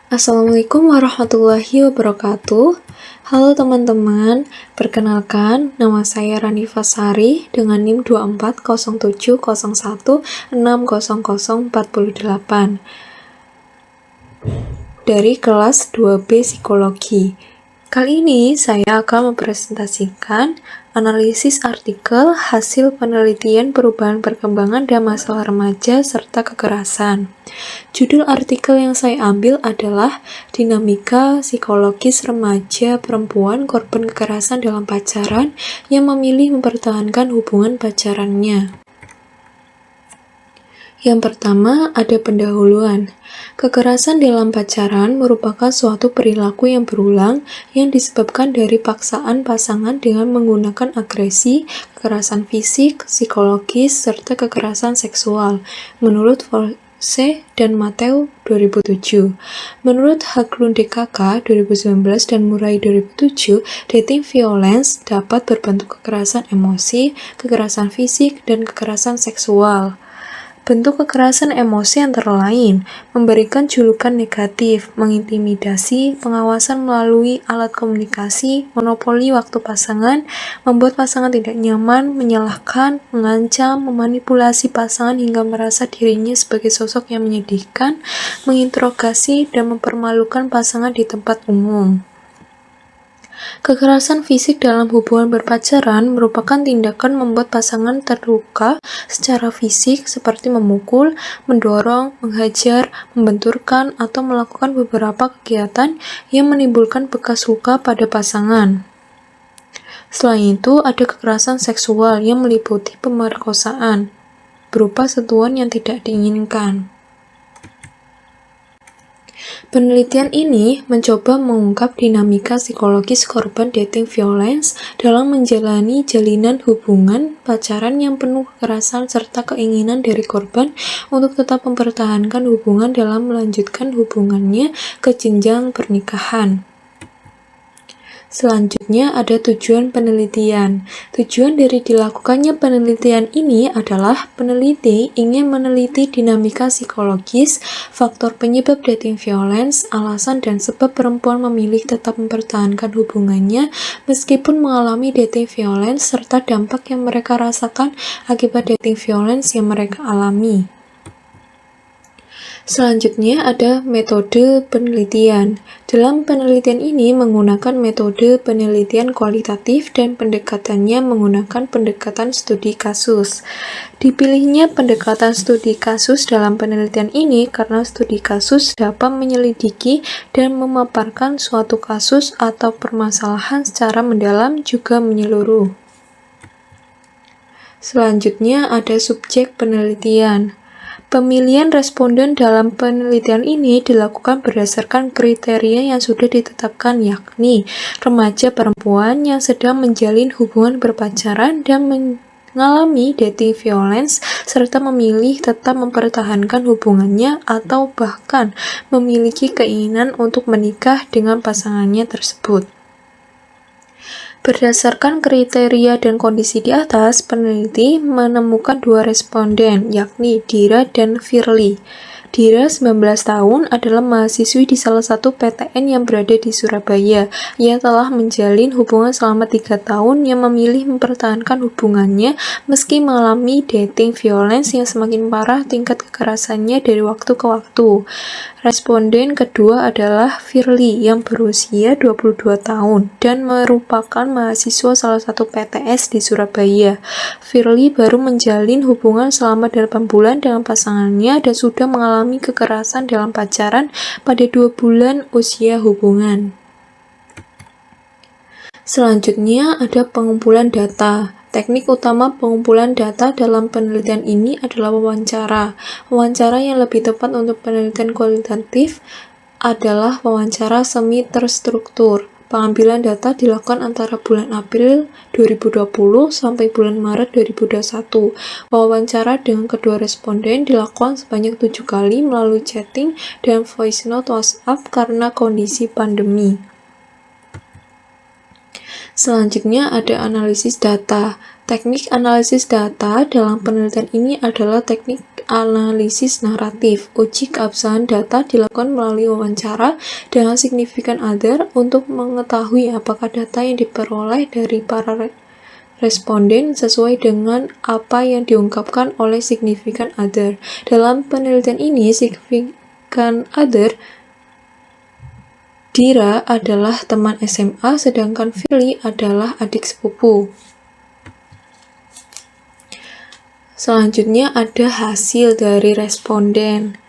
Assalamualaikum warahmatullahi wabarakatuh. Halo teman-teman, perkenalkan nama saya Rani Fasari dengan NIM 240701600448 dari kelas 2B Psikologi. Kali ini saya akan mempresentasikan analisis artikel hasil penelitian perubahan perkembangan dan masalah remaja serta kekerasan. Judul artikel yang saya ambil adalah Dinamika Psikologis Remaja Perempuan Korban Kekerasan dalam Pacaran yang memilih mempertahankan hubungan pacarannya. Yang pertama, ada pendahuluan. Kekerasan dalam pacaran merupakan suatu perilaku yang berulang yang disebabkan dari paksaan pasangan dengan menggunakan agresi, kekerasan fisik, psikologis, serta kekerasan seksual, menurut Forse dan Mateo 2007. Menurut Haglund DKK 2019 dan Murray 2007, dating violence dapat berbentuk kekerasan emosi, kekerasan fisik, dan kekerasan seksual. Bentuk kekerasan emosi antara lain, memberikan julukan negatif, mengintimidasi, pengawasan melalui alat komunikasi, monopoli waktu pasangan, membuat pasangan tidak nyaman, menyalahkan, mengancam, memanipulasi pasangan hingga merasa dirinya sebagai sosok yang menyedihkan, menginterogasi, dan mempermalukan pasangan di tempat umum. Kekerasan fisik dalam hubungan berpacaran merupakan tindakan membuat pasangan terluka secara fisik seperti memukul, mendorong, menghajar, membenturkan, atau melakukan beberapa kegiatan yang menimbulkan bekas luka pada pasangan. Selain itu, ada kekerasan seksual yang meliputi pemerkosaan, berupa sentuhan yang tidak diinginkan. Penelitian ini mencoba mengungkap dinamika psikologis korban dating violence dalam menjalani jalinan hubungan pacaran yang penuh kekerasan serta keinginan dari korban untuk tetap mempertahankan hubungan dalam melanjutkan hubungannya ke jenjang pernikahan. Selanjutnya ada tujuan penelitian. Tujuan dari dilakukannya penelitian ini adalah peneliti ingin meneliti dinamika psikologis, faktor penyebab dating violence, alasan dan sebab perempuan memilih tetap mempertahankan hubungannya meskipun mengalami dating violence serta dampak yang mereka rasakan akibat dating violence yang mereka alami. Selanjutnya ada metode penelitian. Dalam penelitian ini menggunakan metode penelitian kualitatif dan pendekatannya menggunakan pendekatan studi kasus. Dipilihnya pendekatan studi kasus dalam penelitian ini karena studi kasus dapat menyelidiki dan memaparkan suatu kasus atau permasalahan secara mendalam juga menyeluruh. Selanjutnya ada subjek penelitian. Pemilihan responden dalam penelitian ini dilakukan berdasarkan kriteria yang sudah ditetapkan, yakni remaja perempuan yang sedang menjalin hubungan berpacaran dan mengalami dating violence, serta memilih tetap mempertahankan hubungannya atau bahkan memiliki keinginan untuk menikah dengan pasangannya tersebut. Berdasarkan kriteria dan kondisi di atas, peneliti menemukan dua responden, yakni Dira dan Firly. Dira, 19 tahun, adalah mahasiswi di salah satu PTN yang berada di Surabaya. Ia telah menjalin hubungan selama 3 tahun yang memilih mempertahankan hubungannya meski mengalami dating violence yang semakin parah tingkat kekerasannya dari waktu ke waktu. Responden kedua adalah Firly yang berusia 22 tahun dan merupakan mahasiswa salah satu PTS di Surabaya. Firly baru menjalin hubungan selama 8 bulan dengan pasangannya dan sudah mengalami kekerasan dalam pacaran pada 2 bulan usia hubungan. Selanjutnya ada pengumpulan data. Teknik utama pengumpulan data dalam penelitian ini adalah wawancara. Wawancara yang lebih tepat untuk penelitian kualitatif adalah wawancara semi terstruktur. Pengambilan data dilakukan antara bulan April 2020 sampai bulan Maret 2021. Wawancara dengan kedua responden dilakukan sebanyak 7 kali melalui chatting dan voice note WhatsApp karena kondisi pandemi. Selanjutnya ada analisis data. Teknik analisis data dalam penelitian ini adalah teknik analisis naratif. Uji keabsahan data dilakukan melalui wawancara dengan significant other untuk mengetahui apakah data yang diperoleh dari para responden sesuai dengan apa yang diungkapkan oleh significant other. Dalam penelitian ini, significant other Dira adalah teman SMA, sedangkan Philly adalah adik sepupu. Selanjutnya ada hasil dari responden.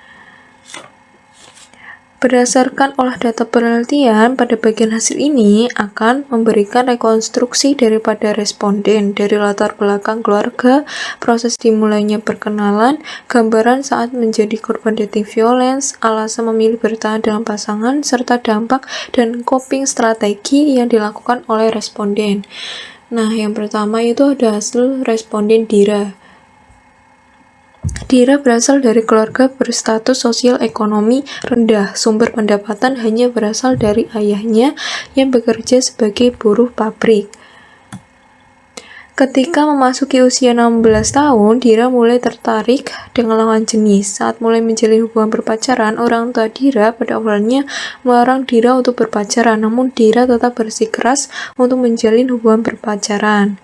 Berdasarkan olah data penelitian, pada bagian hasil ini akan memberikan rekonstruksi daripada responden dari latar belakang keluarga, proses dimulainya perkenalan, gambaran saat menjadi korban dating violence, alasan memilih bertahan dalam pasangan, serta dampak dan coping strategi yang dilakukan oleh responden. Nah, yang pertama itu ada hasil responden Dira. Dira berasal dari keluarga berstatus sosial ekonomi rendah. Sumber pendapatan hanya berasal dari ayahnya yang bekerja sebagai buruh pabrik. Ketika memasuki usia 16 tahun, Dira mulai tertarik dengan lawan jenis. Saat mulai menjalin hubungan berpacaran, orang tua Dira pada awalnya melarang Dira untuk berpacaran, namun Dira tetap bersikeras untuk menjalin hubungan berpacaran.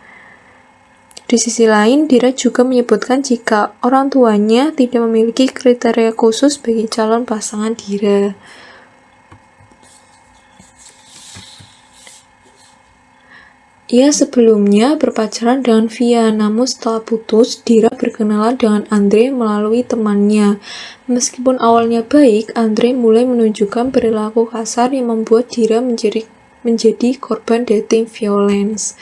Di sisi lain, Dira juga menyebutkan jika orang tuanya tidak memiliki kriteria khusus bagi calon pasangan Dira. Ia sebelumnya berpacaran dengan Via, namun setelah putus, Dira berkenalan dengan Andre melalui temannya. Meskipun awalnya baik, Andre mulai menunjukkan perilaku kasar yang membuat Dira menjadi korban dating violence.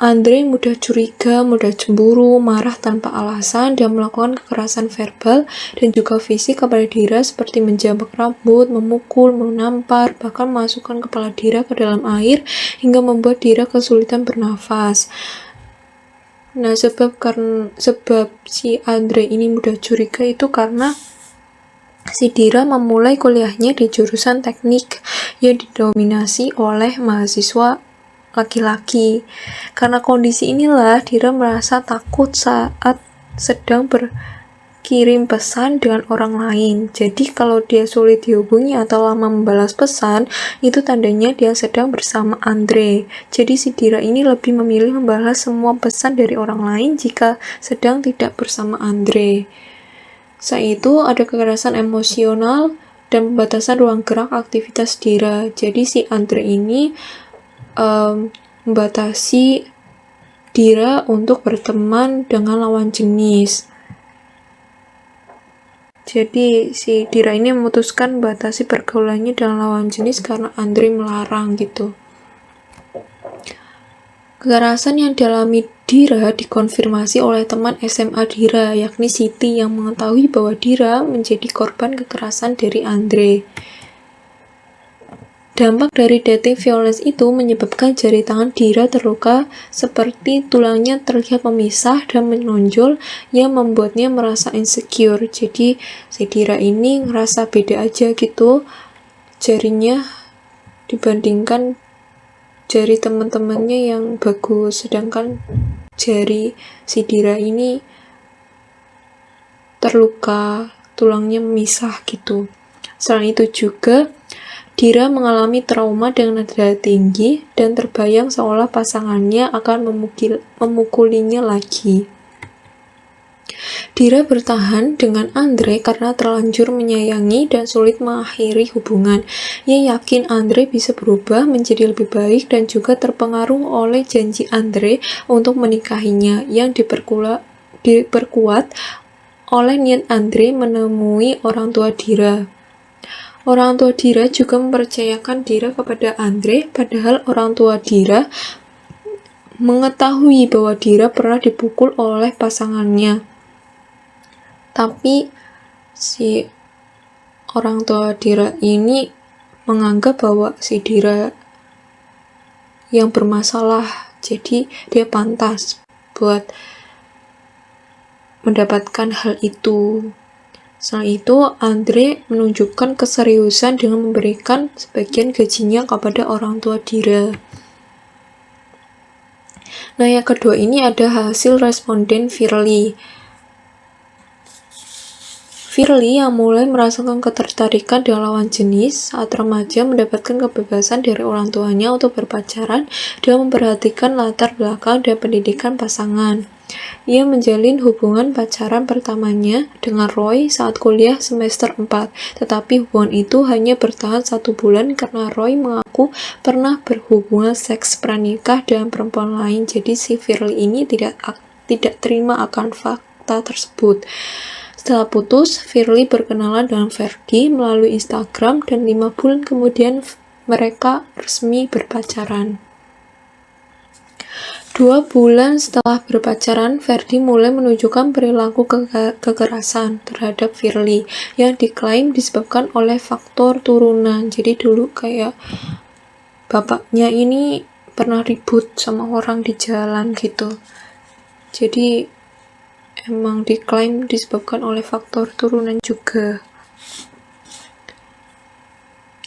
Andre mudah curiga, mudah cemburu, marah tanpa alasan, dan melakukan kekerasan verbal dan juga fisik kepada Dira seperti menjambak rambut, memukul, menampar, bahkan memasukkan kepala Dira ke dalam air hingga membuat Dira kesulitan bernafas. Nah, sebab si Andre ini mudah curiga itu karena si Dira memulai kuliahnya di jurusan teknik yang didominasi oleh mahasiswa laki-laki. Karena kondisi inilah Dira merasa takut saat sedang berkirim pesan dengan orang lain. Jadi kalau dia sulit dihubungi atau lama membalas pesan, itu tandanya dia sedang bersama Andre. Jadi si Dira ini lebih memilih membalas semua pesan dari orang lain jika sedang tidak bersama Andre. Selain itu ada kekerasan emosional dan pembatasan ruang gerak aktivitas Dira. Jadi si Andre ini membatasi Dira untuk berteman dengan lawan jenis. Jadi si Dira ini memutuskan membatasi pergaulannya dengan lawan jenis karena Andre melarang gitu. Kekerasan yang dialami Dira dikonfirmasi oleh teman SMA Dira, yakni Siti, yang mengetahui bahwa Dira menjadi korban kekerasan dari Andre. Dampak dari dating violence itu menyebabkan jari tangan Dira terluka seperti tulangnya terlihat memisah dan menonjol yang membuatnya merasa insecure. Jadi si Dira ini ngerasa beda aja gitu jarinya dibandingkan jari teman-temannya yang bagus, sedangkan jari si Dira ini terluka, tulangnya memisah gitu. Selain itu juga Dira mengalami trauma dengan nada tinggi dan terbayang seolah pasangannya akan memukulinya lagi. Dira bertahan dengan Andre karena terlanjur menyayangi dan sulit mengakhiri hubungan. Ia yakin Andre bisa berubah menjadi lebih baik dan juga terpengaruh oleh janji Andre untuk menikahinya yang diperkuat oleh niat Andre menemui orang tua Dira. Orang tua Dira juga mempercayakan Dira kepada Andre, padahal orang tua Dira mengetahui bahwa Dira pernah dipukul oleh pasangannya. Tapi si orang tua Dira ini menganggap bahwa si Dira yang bermasalah, jadi dia pantas buat mendapatkan hal itu. Selain itu, Andre menunjukkan keseriusan dengan memberikan sebagian gajinya kepada orang tua Dira. Nah, yang kedua ini ada hasil responden Firly. Firly yang mulai merasakan ketertarikan dengan lawan jenis saat remaja mendapatkan kebebasan dari orang tuanya untuk berpacaran dan memperhatikan latar belakang dan pendidikan pasangan. Ia menjalin hubungan pacaran pertamanya dengan Roy saat kuliah semester 4, tetapi hubungan itu hanya bertahan 1 bulan karena Roy mengaku pernah berhubungan seks pranikah dengan perempuan lain, jadi si Firly ini tidak terima akan fakta tersebut. Setelah putus, Firly berkenalan dengan Ferdi melalui Instagram dan 5 bulan kemudian mereka resmi berpacaran. 2 bulan setelah berpacaran, Ferdi mulai menunjukkan perilaku kekerasan terhadap Firly yang diklaim disebabkan oleh faktor turunan. Jadi dulu kayak bapaknya ini pernah ribut sama orang di jalan gitu. Jadi emang diklaim disebabkan oleh faktor turunan juga.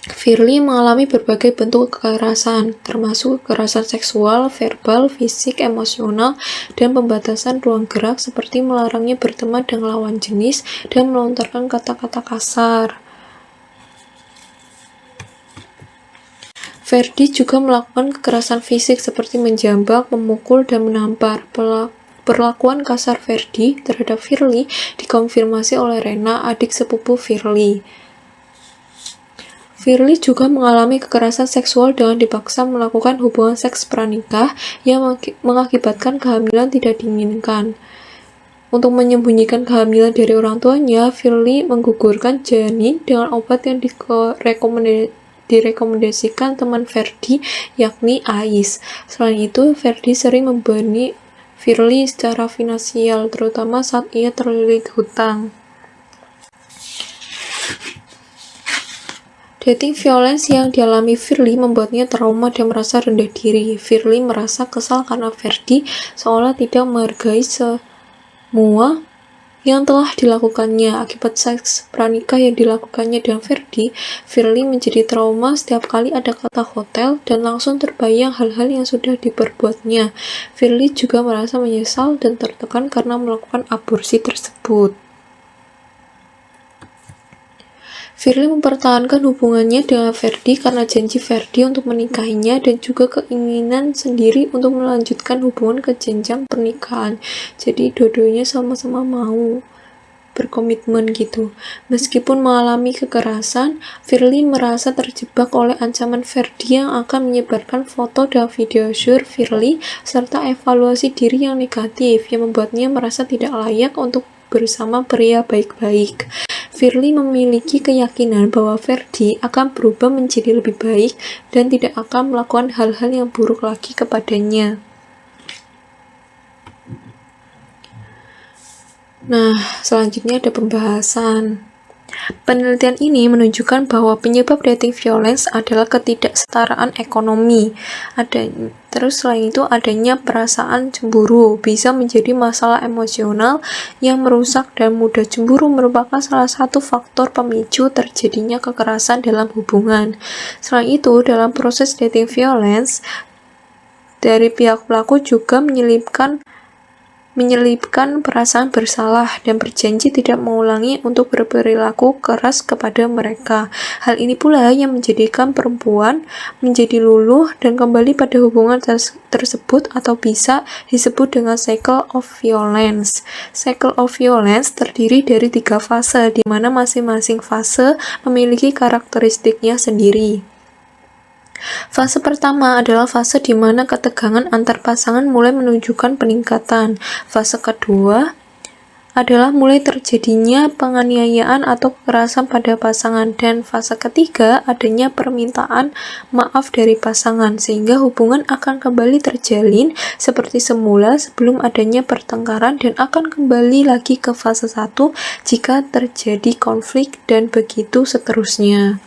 Firly mengalami berbagai bentuk kekerasan, termasuk kekerasan seksual, verbal, fisik, emosional, dan pembatasan ruang gerak seperti melarangnya berteman dengan lawan jenis dan melontarkan kata-kata kasar. Ferdi juga melakukan kekerasan fisik seperti menjambak, memukul, dan menampar. Perlakuan kasar Ferdi terhadap Firly dikonfirmasi oleh Rena, adik sepupu Firly. Firly juga mengalami kekerasan seksual dengan dipaksa melakukan hubungan seks pranikah yang mengakibatkan kehamilan tidak diinginkan. Untuk menyembunyikan kehamilan dari orang tuanya, Firly menggugurkan janin dengan obat yang direkomendasikan teman Ferdi, yakni Ais. Selain itu, Ferdi sering membebani Firly secara finansial, terutama saat ia terlilit hutang. Dating violence yang dialami Firly membuatnya trauma dan merasa rendah diri. Firly merasa kesal karena Ferdi seolah tidak menghargai semua yang telah dilakukannya. Akibat seks pranikah yang dilakukannya dengan Ferdi, Firly menjadi trauma setiap kali ada kata hotel dan langsung terbayang hal-hal yang sudah diperbuatnya. Firly juga merasa menyesal dan tertekan karena melakukan aborsi tersebut. Firly mempertahankan hubungannya dengan Ferdi karena janji Ferdi untuk menikahinya dan juga keinginan sendiri untuk melanjutkan hubungan ke jenjang pernikahan. Jadi dua-duanya sama-sama mau berkomitmen gitu. Meskipun mengalami kekerasan, Firly merasa terjebak oleh ancaman Ferdi yang akan menyebarkan foto dan video syur Firly serta evaluasi diri yang negatif yang membuatnya merasa tidak layak untuk bersama pria baik-baik. Firly memiliki keyakinan bahwa Ferdi akan berubah menjadi lebih baik dan tidak akan melakukan hal-hal yang buruk lagi kepadanya. Nah, selanjutnya ada pembahasan. Penelitian ini menunjukkan bahwa penyebab dating violence adalah ketidaksetaraan ekonomi. Terus selain itu adanya perasaan cemburu, bisa menjadi masalah emosional yang merusak dan mudah cemburu merupakan salah satu faktor pemicu terjadinya kekerasan dalam hubungan. Selain itu, dalam proses dating violence, dari pihak pelaku juga menyelipkan perasaan bersalah dan berjanji tidak mengulangi untuk berperilaku keras kepada mereka. Hal ini pula yang menjadikan perempuan menjadi luluh dan kembali pada hubungan tersebut atau bisa disebut dengan cycle of violence. Cycle of violence terdiri dari 3 fase, di mana masing-masing fase memiliki karakteristiknya sendiri. Fase pertama adalah fase di mana ketegangan antar pasangan mulai menunjukkan peningkatan. Fase kedua adalah mulai terjadinya penganiayaan atau kekerasan pada pasangan, dan fase ketiga adanya permintaan maaf dari pasangan sehingga hubungan akan kembali terjalin seperti semula sebelum adanya pertengkaran dan akan kembali lagi ke fase 1 jika terjadi konflik dan begitu seterusnya.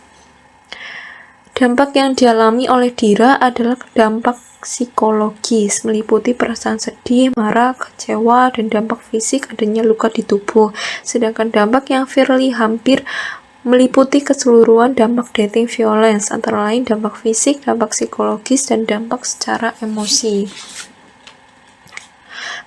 Dampak yang dialami oleh Dira adalah dampak psikologis, meliputi perasaan sedih, marah, kecewa, dan dampak fisik adanya luka di tubuh. Sedangkan dampak yang Firly hampir meliputi keseluruhan dampak dating violence, antara lain dampak fisik, dampak psikologis, dan dampak secara emosi.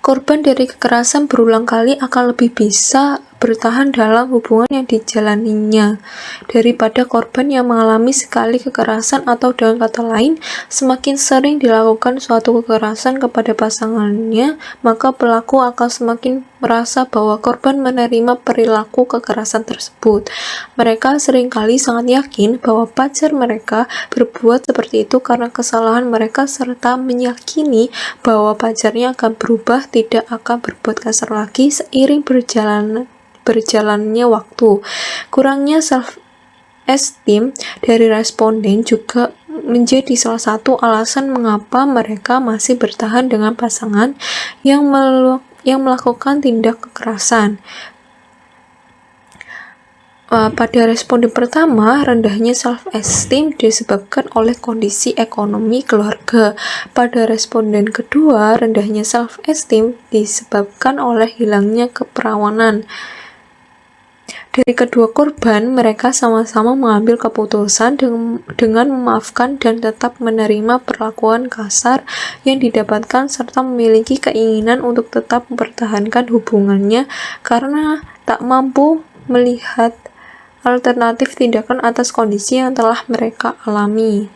Korban dari kekerasan berulang kali akan lebih bisa bertahan dalam hubungan yang dijalaninya daripada korban yang mengalami sekali kekerasan, atau dengan kata lain, semakin sering dilakukan suatu kekerasan kepada pasangannya, maka pelaku akan semakin merasa bahwa korban menerima perilaku kekerasan tersebut. Mereka seringkali sangat yakin bahwa pacar mereka berbuat seperti itu karena kesalahan mereka, serta meyakini bahwa pacarnya akan berubah, tidak akan berbuat kasar lagi seiring berjalannya waktu. Kurangnya self-esteem dari responden juga menjadi salah satu alasan mengapa mereka masih bertahan dengan pasangan yang melakukan tindak kekerasan. Pada responden pertama, rendahnya self-esteem disebabkan oleh kondisi ekonomi keluarga. Pada responden kedua, rendahnya self-esteem disebabkan oleh hilangnya keperawanan. Dari kedua korban, mereka sama-sama mengambil keputusan dengan memaafkan dan tetap menerima perlakuan kasar yang didapatkan, serta memiliki keinginan untuk tetap mempertahankan hubungannya karena tak mampu melihat alternatif tindakan atas kondisi yang telah mereka alami.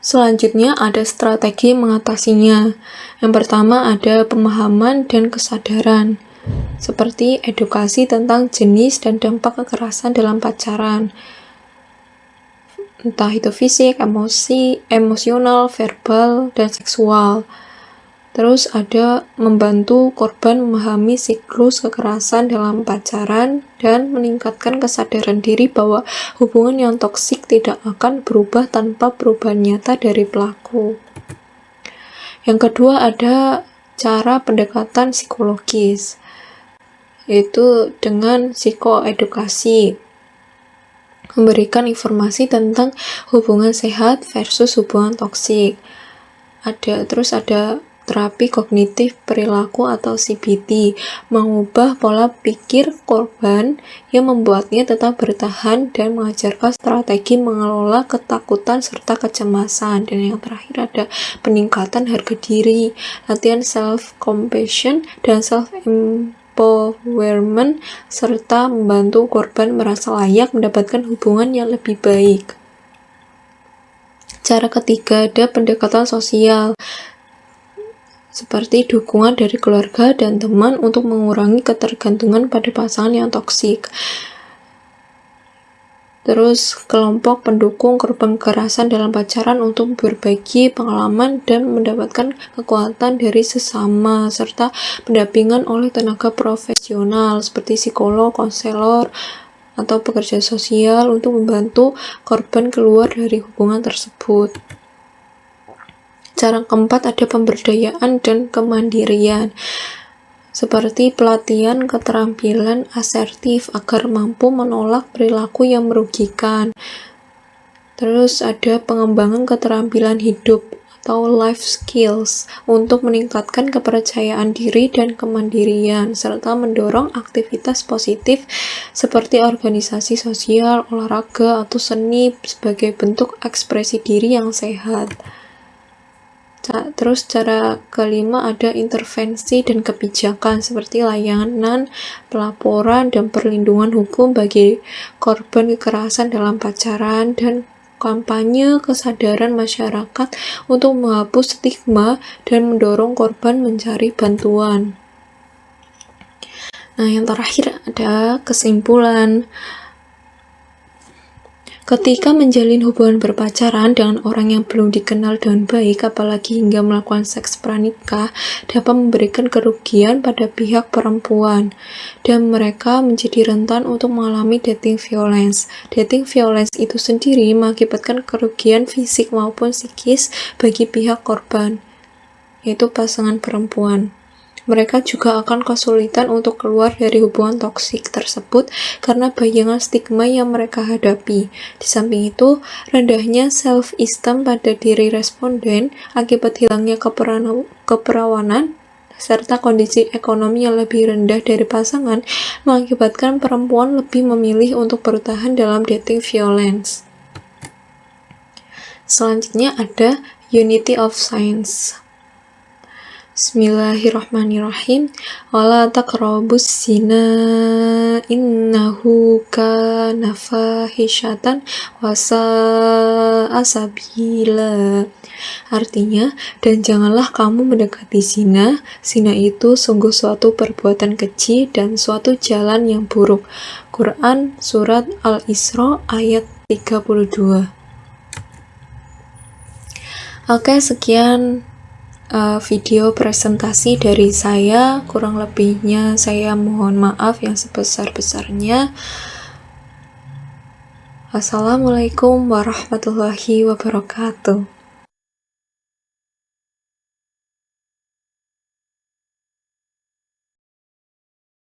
Selanjutnya ada strategi mengatasinya. Yang pertama ada pemahaman dan kesadaran, seperti edukasi tentang jenis dan dampak kekerasan dalam pacaran, entah itu fisik, emosional, verbal, dan seksual. Terus ada membantu korban memahami siklus kekerasan dalam pacaran dan meningkatkan kesadaran diri bahwa hubungan yang toksik tidak akan berubah tanpa perubahan nyata dari pelaku. Yang kedua ada cara pendekatan psikologis, yaitu dengan psikoedukasi, memberikan informasi tentang hubungan sehat versus hubungan toksik. Terus ada terapi kognitif perilaku atau CBT, mengubah pola pikir korban yang membuatnya tetap bertahan dan mengajarkan strategi mengelola ketakutan serta kecemasan. Dan yang terakhir ada peningkatan harga diri, latihan self-compassion dan self-empowerment, serta membantu korban merasa layak mendapatkan hubungan yang lebih baik. Cara ketiga ada pendekatan sosial, seperti dukungan dari keluarga dan teman untuk mengurangi ketergantungan pada pasangan yang toksik. Terus kelompok pendukung korban kekerasan dalam pacaran untuk berbagi pengalaman dan mendapatkan kekuatan dari sesama, serta pendampingan oleh tenaga profesional seperti psikolog, konselor, atau pekerja sosial untuk membantu korban keluar dari hubungan tersebut. Cara keempat ada pemberdayaan dan kemandirian, seperti pelatihan keterampilan asertif agar mampu menolak perilaku yang merugikan. Terus ada pengembangan keterampilan hidup atau life skills untuk meningkatkan kepercayaan diri dan kemandirian, serta mendorong aktivitas positif seperti organisasi sosial, olahraga, atau seni sebagai bentuk ekspresi diri yang sehat. Terus cara kelima ada intervensi dan kebijakan seperti layanan, pelaporan, dan perlindungan hukum bagi korban kekerasan dalam pacaran, dan kampanye kesadaran masyarakat untuk menghapus stigma dan mendorong korban mencari bantuan. Nah, yang terakhir ada kesimpulan. Ketika menjalin hubungan berpacaran dengan orang yang belum dikenal dengan baik, apalagi hingga melakukan seks pranikah, dapat memberikan kerugian pada pihak perempuan, dan mereka menjadi rentan untuk mengalami dating violence. Dating violence itu sendiri mengakibatkan kerugian fisik maupun psikis bagi pihak korban, yaitu pasangan perempuan. Mereka juga akan kesulitan untuk keluar dari hubungan toksik tersebut karena bayangan stigma yang mereka hadapi. Di samping itu, rendahnya self-esteem pada diri responden akibat hilangnya keperawanan serta kondisi ekonomi yang lebih rendah dari pasangan mengakibatkan perempuan lebih memilih untuk bertahan dalam dating violence. Selanjutnya ada Unity of Science. Bismillahirrahmanirrahim. Wala taqrabus zina innahu kana fahisyatan wa sa'a sabila. Artinya, dan janganlah kamu mendekati zina. Zina itu sungguh suatu perbuatan keji dan suatu jalan yang buruk. Quran Surat Al-Isra ayat 32. Oke, sekian video presentasi dari saya. Kurang lebihnya saya mohon maaf yang sebesar-besarnya. Wassalamualaikum warahmatullahi wabarakatuh.